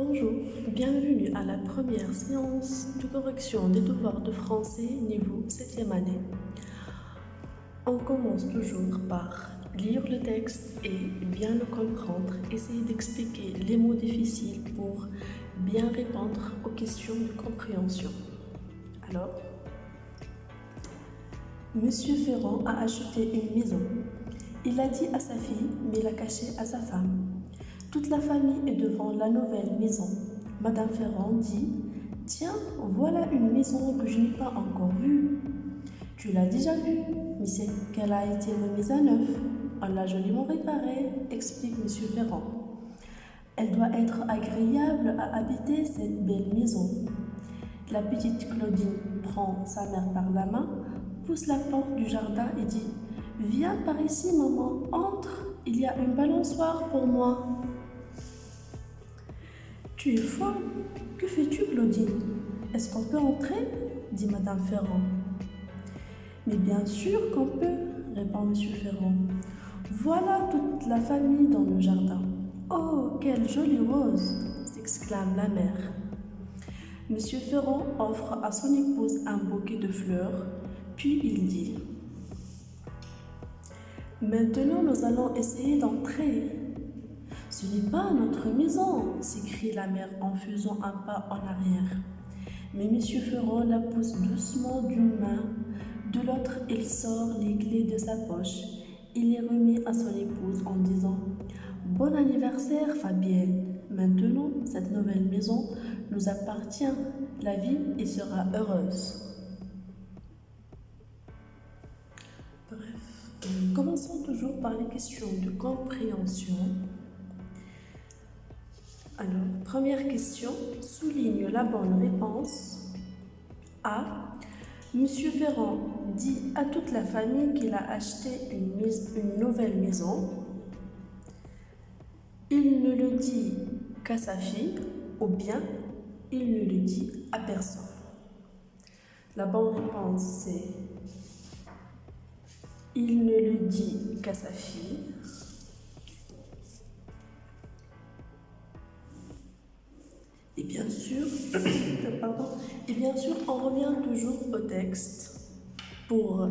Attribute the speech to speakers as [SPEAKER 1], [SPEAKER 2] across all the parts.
[SPEAKER 1] Bonjour, bienvenue à la première séance de correction des devoirs de français niveau 7e année. On commence toujours par lire le texte et bien le comprendre, essayer d'expliquer les mots difficiles pour bien répondre aux questions de compréhension. Alors, Monsieur Ferrand a acheté une maison. Il l'a dit à sa fille, mais l'a caché à sa femme. Toute la famille est devant la nouvelle maison. Madame Ferrand dit « Tiens, voilà une maison que je n'ai pas encore vue. »« Tu l'as déjà vue, mais c'est qu'elle a été remise à neuf. On l'a joliment réparée, explique Monsieur Ferrand. Elle doit être agréable à habiter cette belle maison. » La petite Claudine prend sa mère par la main, pousse la porte du jardin et dit « Viens par ici, maman, entre, il y a une balançoire pour moi. » « Tu es folle, que fais-tu, Claudine? Est-ce qu'on peut entrer ?» dit Madame Ferrand. « Mais bien sûr qu'on peut, » répond Monsieur Ferrand. « Voilà toute la famille dans le jardin. »« Oh, quelle jolie rose !» s'exclame la mère. Monsieur Ferrand offre à son épouse un bouquet de fleurs, puis il dit « Maintenant, nous allons essayer d'entrer. » « Ce n'est pas notre maison !» s'écrie la mère en faisant un pas en arrière. Mais Monsieur Ferrand la pousse doucement d'une main, de l'autre il sort les clés de sa poche. Il les remet à son épouse en disant « Bon anniversaire Fabienne, maintenant cette nouvelle maison nous appartient, la vie y sera heureuse. » Bref, commençons toujours par les questions de compréhension. Alors, première question, souligne la bonne réponse. A. Monsieur Ferrand dit à toute la famille qu'il a acheté une nouvelle maison. Il ne le dit qu'à sa fille, ou bien il ne le dit à personne. La bonne réponse c'est il ne le dit qu'à sa fille. Et bien sûr, on revient toujours au texte pour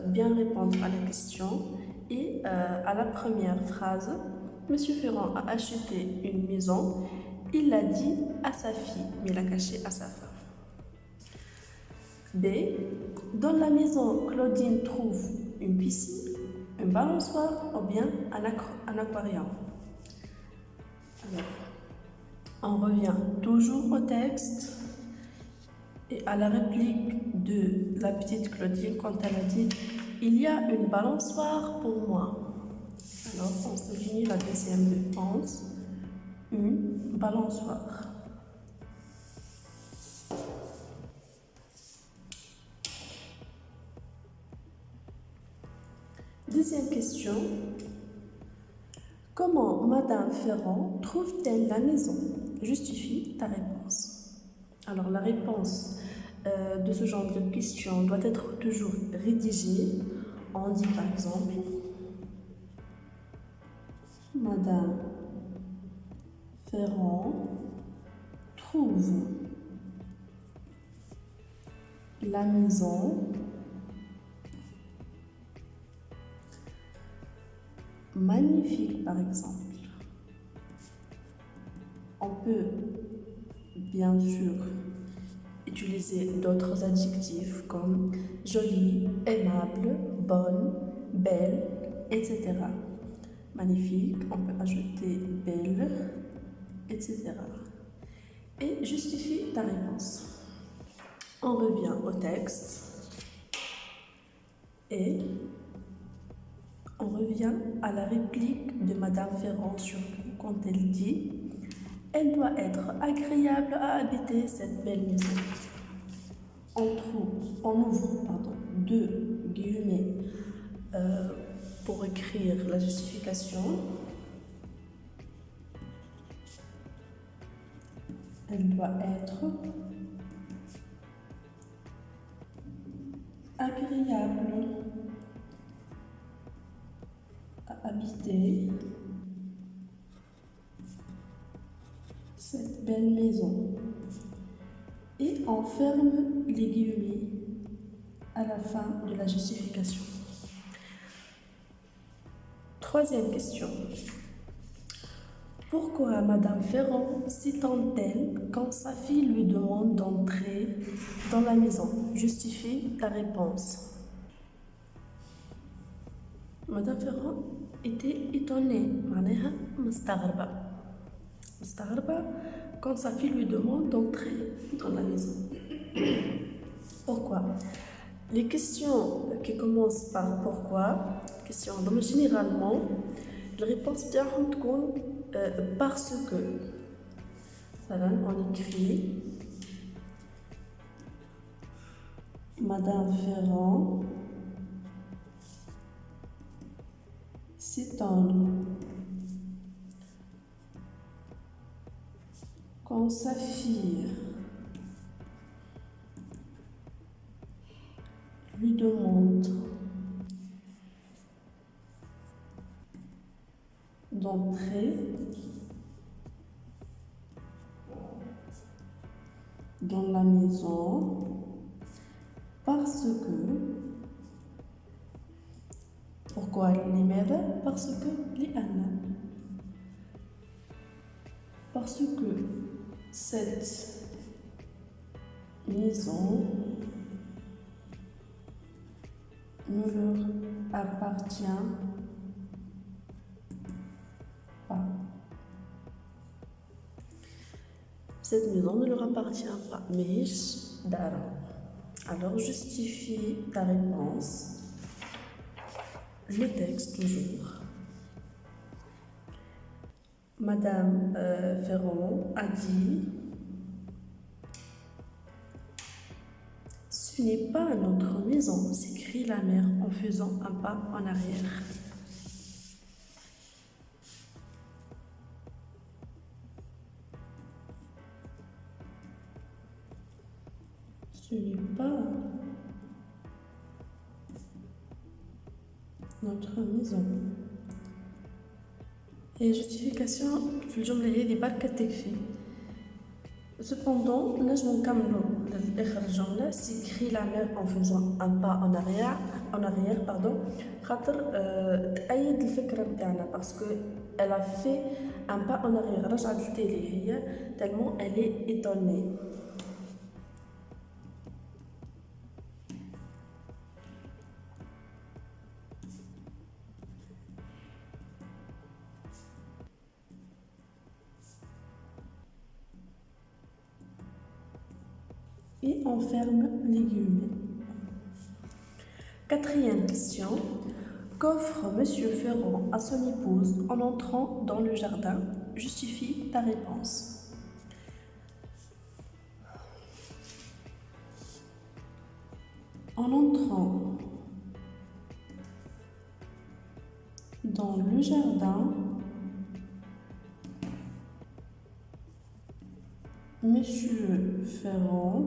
[SPEAKER 1] bien répondre à la question. Et à la première phrase, Monsieur Ferrand a acheté une maison, il l'a dit à sa fille, mais l'a caché à sa femme. B. Dans la maison, Claudine trouve une piscine, une balançoire ou bien un aquarium. Alors, on revient toujours au texte et à la réplique de la petite Claudine quand elle a dit « Il y a une balançoire pour moi ». Alors, on souligne la deuxième réponse, une balançoire. Deuxième question. Comment Madame Ferrand trouve-t-elle la maison? Justifie ta réponse. Alors, la réponse de ce genre de question doit être toujours rédigée. On dit par exemple Madame Ferrand trouve la maison magnifique, par exemple. On peut bien sûr utiliser d'autres adjectifs comme jolie, aimable, bonne, belle, etc. Magnifique, on peut ajouter belle, etc. Et justifie ta réponse. On revient au texte et on revient à la réplique de Madame Ferrand surtout quand elle dit « Elle doit être agréable à habiter cette belle maison ». On ouvre deux guillemets pour écrire la justification. Elle doit être agréable à habiter belle maison. Et on ferme les guillemets à la fin de la justification. Troisième question. Pourquoi Madame Ferrand s'étonne-t-elle quand sa fille lui demande d'entrer dans la maison? Justifie ta réponse. Madame Ferrand était étonnée, معناها مستغربة quand sa fille lui demande d'entrer dans la maison. Pourquoi? Les questions qui commencent par pourquoi, donc généralement, la réponse bien compte parce que. Voilà, on écrit Madame Ferrand s'étonne quand sa fille lui demande d'entrer dans la maison parce que. Pourquoi لماذا? Parce que parce que cette maison ne leur appartient pas. Cette maison ne leur appartient pas. Mais alors justifie ta réponse. Le texte toujours. Madame Ferrand a dit: ce n'est pas notre maison, s'écrie la mère en faisant un pas en arrière. Ce n'est pas notre maison. Et justification في الجملة هذه بركة تكفي. Cependant, نجم نكملوا لآخر الجملة s'écrit la mère en faisant un pas en arrière خاطر تأيد الفكرة بتاعنا parce que elle a fait un pas en arrière رجعت للتالي هي tellement elle est étonnée. Et on ferme les guillemets. Quatrième question. Qu'offre Monsieur Ferrand à son épouse en entrant dans le jardin? Justifie ta réponse. En entrant dans le jardin, Monsieur Ferrand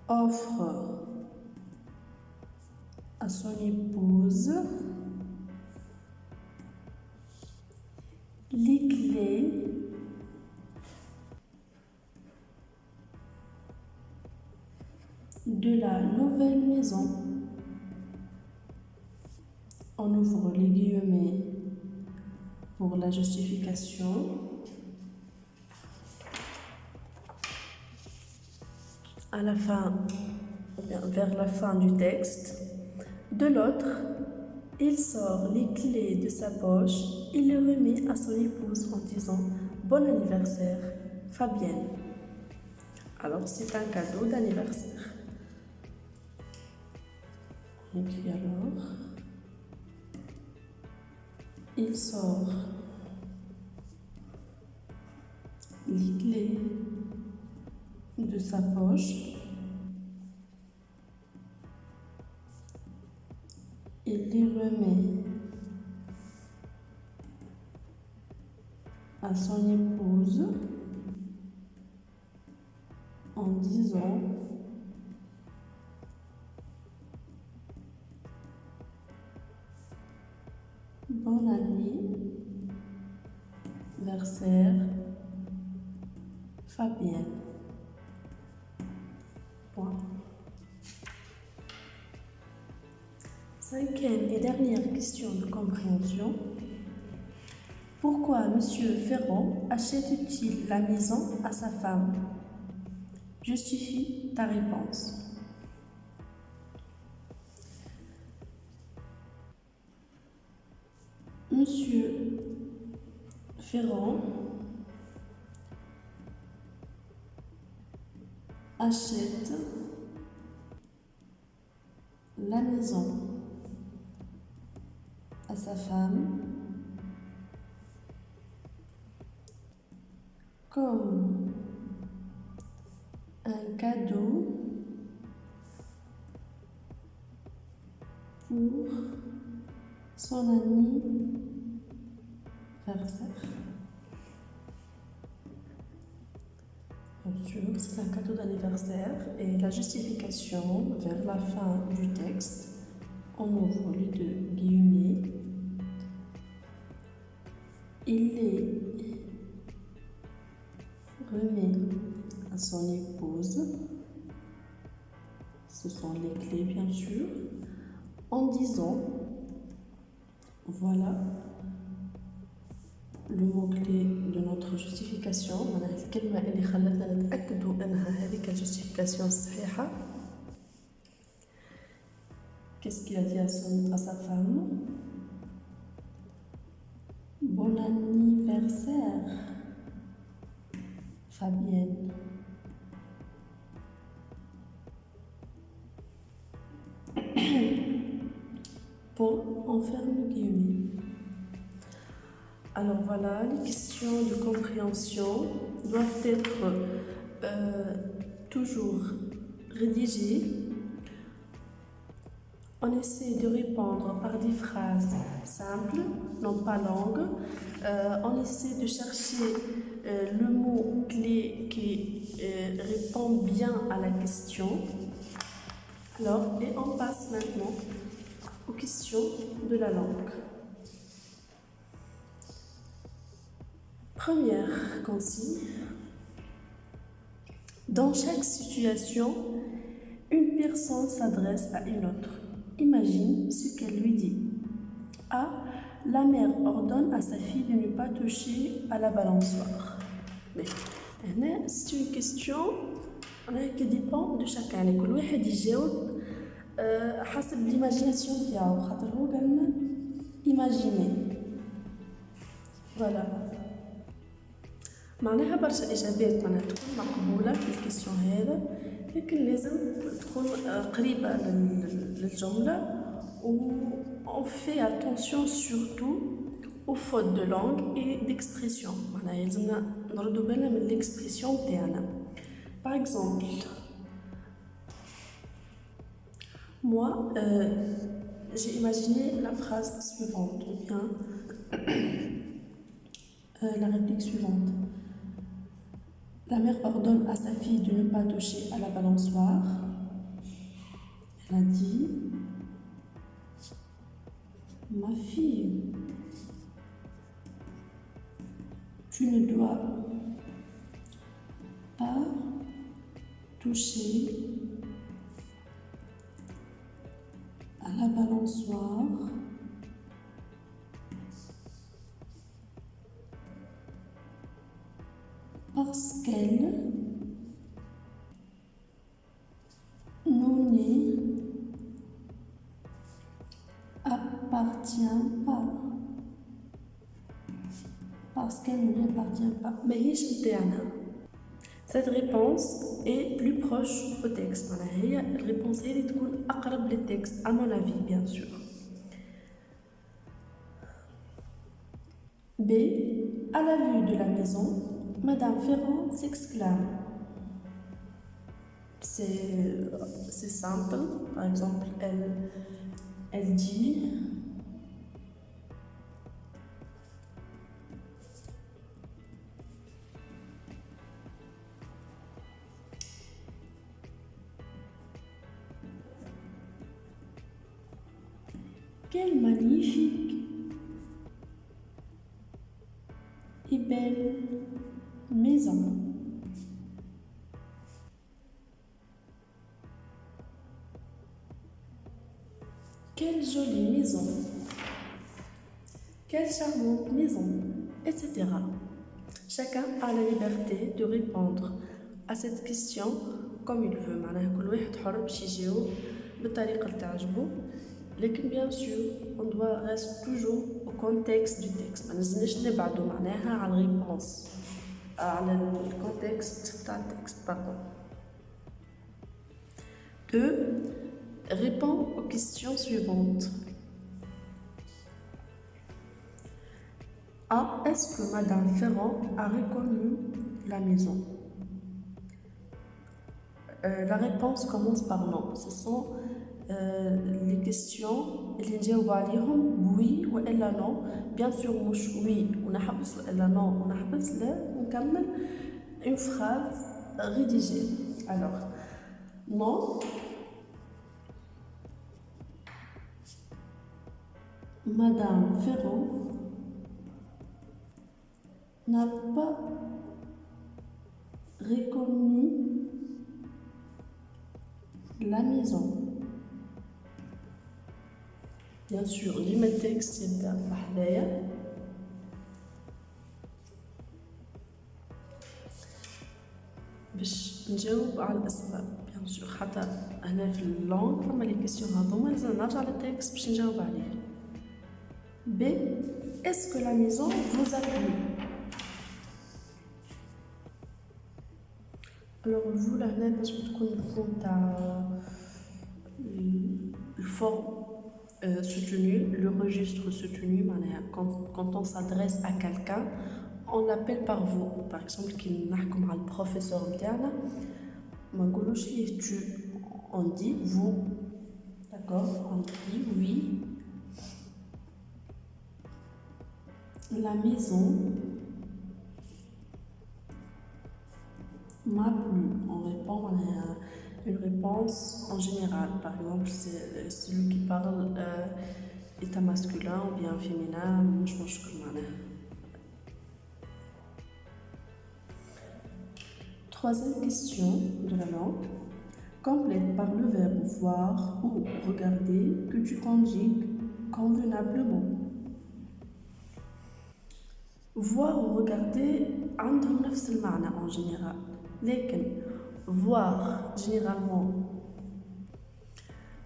[SPEAKER 1] offre à son épouse les clés de la nouvelle maison. On ouvre les guillemets pour la justification. À la fin, vers la fin du texte. De l'autre, il sort les clés de sa poche et les remet à son épouse en disant « Bon anniversaire, Fabienne ». Alors, c'est un cadeau d'anniversaire. On écrit alors « Il sort les clés de sa poche et les remet à son épouse en disant bon anniversaire Fabienne. Point. Cinquième et dernière question de compréhension. Pourquoi Monsieur Ferrand achète-t-il la maison à sa femme? Justifie ta réponse. Monsieur Ferrand achète la maison à sa femme comme un cadeau pour son anniversaire. Bien sûr, c'est un cadeau d'anniversaire et la justification vers la fin du texte, on ouvre les deux guillemets. Il les remet à son épouse, ce sont les clés bien sûr, en disant, voilà le mot-clé de notre justification. الكلمة اللي خلتنا نتأكدوا أنها هذيك الjustification الصحيحة. Qu'est-ce qu'il a dit à sa femme? Bon anniversaire, Fabienne. Pour on ferme le guillemets. Alors voilà, les questions de compréhension doivent être toujours rédigées. On essaie de répondre par des phrases simples, non pas longues. On essaie de chercher le mot clé qui répond bien à la question. Alors, et on passe maintenant aux questions de la langue. Première consigne. Dans chaque situation, une personne s'adresse à une autre. Imagine ce qu'elle lui dit. A. La mère ordonne à sa fille de ne pas toucher à la balançoire. Mais c'est une question qui dépend de chacun. كل واحد يجاوب حسب l'imagination تاعو خاطر هو قالنا imaginer. Voilà. معناها برشا إجابات معناها تكون مقبولة في الكيسيون هذا، لكن لازم تكون قريبة للجملة و on fait attention surtout aux fautes de langue et d'expression. معناها لازمنا نردو بالنا من l'expression تاعنا. Par exemple, moi j'ai imaginé la phrase suivante ou bien la réplique suivante. La mère ordonne à sa fille de ne pas toucher à la balançoire. Elle a dit, ma fille, tu ne dois pas toucher à la balançoire parce qu'elle ne appartient pas. Parce qu'elle ne lui appartient pas. Mais cette réponse est plus proche au texte. La réponse est أقرب للتexte, à mon avis, bien sûr. B. À la vue de la maison, Madame Ferrand s'exclame. C'est simple. Par exemple, elle dit quelle magnifique et belle maison. Quelle jolie maison. Quelle charmante maison, etc. Chacun a la liberté de répondre à cette question comme il veut. معناها كل واحد حر باش يجاوب بالطريقة اللي تعجبه. لكن bien sûr on doit rester toujours au contexte du texte. ما نجمش نبعدوا معناها على الريبونس على الكونتكست تاع التكست. Pardon. 2. Réponds aux questions suivantes. A. Est-ce que Madame Ferrand a reconnu la maison? La réponse commence par non. Ce sont les questions اللي نجاوب عليهم oui ou لا non. Bien sûr مش oui ونحبس لا non ونحبس لا ونكمل une phrase rédigée. Alors non. Madame Ferrand n'a pas reconnu la maison. Bien sûr, le texte يبدأ بحذايا باش نجاوب على الأسباب. bien sûr حتى هنا في اللونغ فما لي كيسيون هاذوما لازم نرجع للتكست باش نجاوب عليه. B. Est-ce que la maison vous a plu? Alors vous là هنا باش تكون الفون تاع الفورم soutenu, le registre soutenu. Quand on s'adresse à quelqu'un, on l'appelle par vous. Par exemple, qui نحكم على البروفيسور بتاعنا ما نقولوش ليه tu, on dit vous. D'accord? On dit oui. La maison m'a plu. On répond à une réponse en général. Par exemple, c'est celui qui parle état masculin ou bien féminin. Je pense que troisième question de la langue. Complète par le verbe voir ou regarder que tu conjugues convenablement. Voir ou regarder عندهم نفس المعنى en général. لكن voir généralement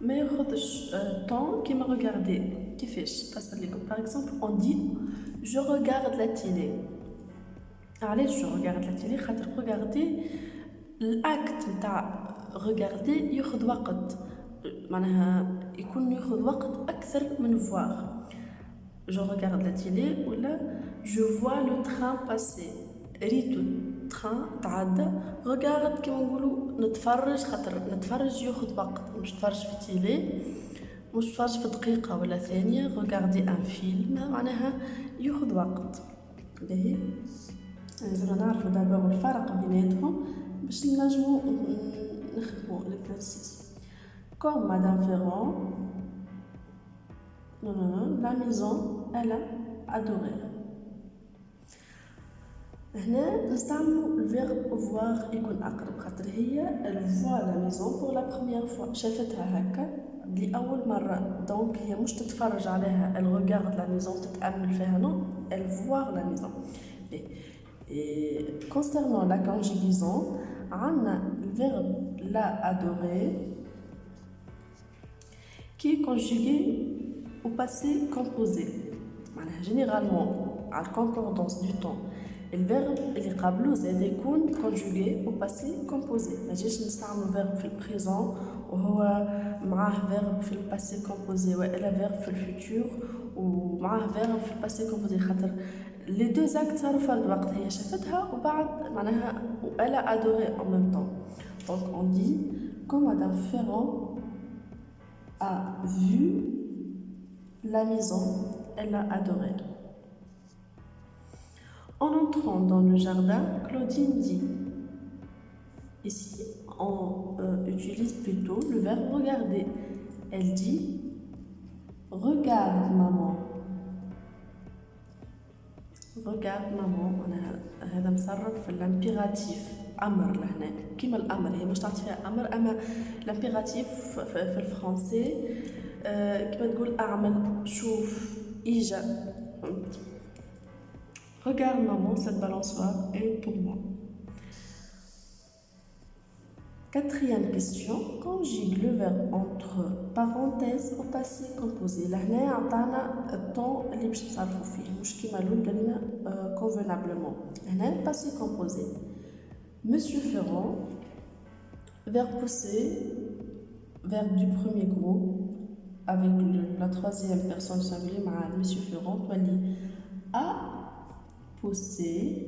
[SPEAKER 1] ما ياخذش temps كيما regarder. كيفاش نفسر لكم؟ par exemple on dit je regarde la télé. علاش je regarde la télé؟ خاطر regarder الاكت نتاع regarder ياخذ وقت، معناها يكون ياخذ وقت اكثر من voir. je regarde la télé ولا je vois le train passer. ريت train تعدى. regarde كيما نقولوا نتفرج، خاطر نتفرج ياخذ وقت، مش تفرج في تيلي، مش تفرج في دقيقة ولا ثانية. regarder un film معناها ياخذ وقت. باهي لازم نعرفوا دابا الفرق بيناتهم باش نجمو نخدموا l'exercice. Comme Madame Ferrand, la maison, elle a adoré. هنا نستعملوا الفيرب voir يكون أقرب، خاطر هي elle voit la maison pour la première fois، شافتها هكا لأول مرة. دونك هي مش تتفرج عليها elle regarde la maison تتأمل فيها، non elle voit la maison. Et concernant la conjugaison, on a le verbe la adorer qui est conjugué au passé composé. Généralement, à la concordance du temps, le verbe اللي قبله زاد يكون conjugué au passé composé. ما جيش نستعمل verbe في البريزون وهو معاه verbe في الباسي composé ولا verbe في الفيتور ومعاه verbe في الباسي composé، خاطر les deux actes صاروا في الوقت. هي شافتها وبعد معناها elle a adoré en même temps. Donc on dit quand Madame Ferrand a vu la maison, elle a adoré. En entrant dans le jardin, Claudine dit. Ici, on utilise plutôt le verbe regarder. Elle dit regarde maman. regarde maman. هذا مصرف في l'impératif أمر لهنا كيما الأمر، هي مش تعطي فيها أمر، أما l'impératif في الفرنسي كما تقول أعمل شوف إجا. Regarde maman, cette balançoire est pour moi. Quatrième question, conjugue le verbe entre parenthèses au passé composé. Là, on a le temps اللي باش نتصرفوا فيه مش كيما الاول قالنا convenablement. هنا passé composé. Monsieur Ferrand, verbe poussé, verbe du premier groupe avec la troisième personne singulier مع Monsieur Ferrand تولي a poussé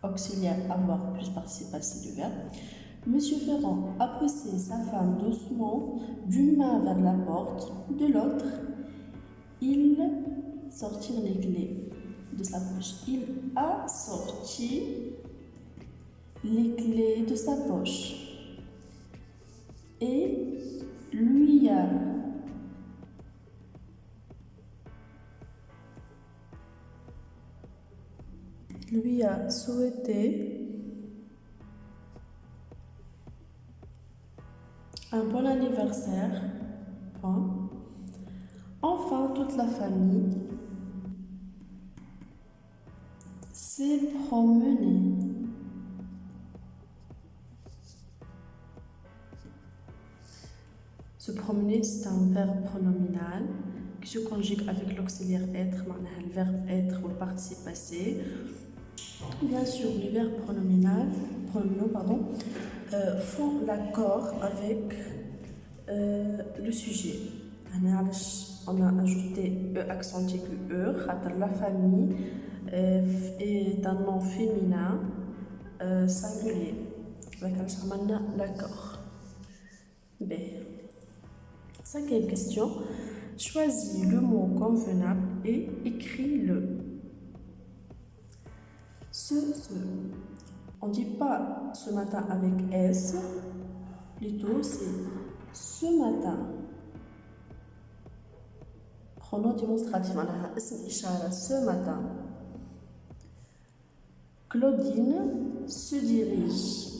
[SPEAKER 1] auxiliaire avoir plus participe passé du verbe. Monsieur Ferrand a poussé sa femme doucement d'une main vers la porte, de l'autre, il sortit les clés de sa poche. Il a sorti les clés de sa poche et lui a souhaité un bon anniversaire. Point. Enfin, toute la famille s'est promenée. Se promener, c'est un verbe pronominal qui se conjugue avec l'auxiliaire être, le verbe être ou le participe passé. Bien sûr, les verbes pronominaux font l'accord avec le sujet. On a ajouté E accent aigu E, la famille est un nom féminin singulier. On a l'accord. B. Cinquième question. Choisis le mot convenable et écris-le. On ne dit pas ce matin avec S, plutôt c'est ce matin. Pronom démonstratif, ce matin. Claudine se dirige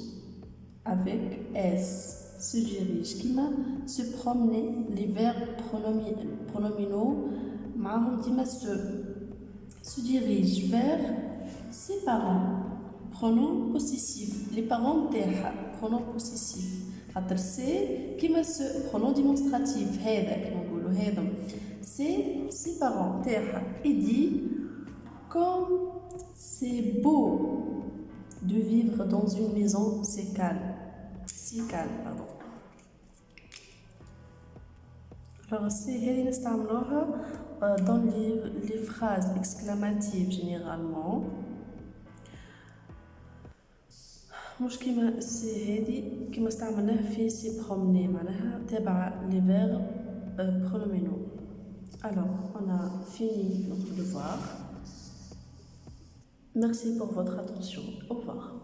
[SPEAKER 1] avec S, se dirige. Qui m'a se promener, les verbes pronominaux, se dirige vers ses parents. Pronom possessif. Les parents تاعها. Pronom possessif. خاطر c'est كيما ce pronom démonstratif هذا كما نقولوا هذا. C'est ses parents تاعها. Il dit comme c'est beau de vivre dans une maison si calme. Pardon. Alors c'est هذه نستعملوها dans les phrases exclamatives généralement. مش كيما سي هادي كيما استعملناه في سي برومني معناها تابع لي فيرب pronominaux. Alors on a fini notre devoir. Merci pour votre attention. Au revoir.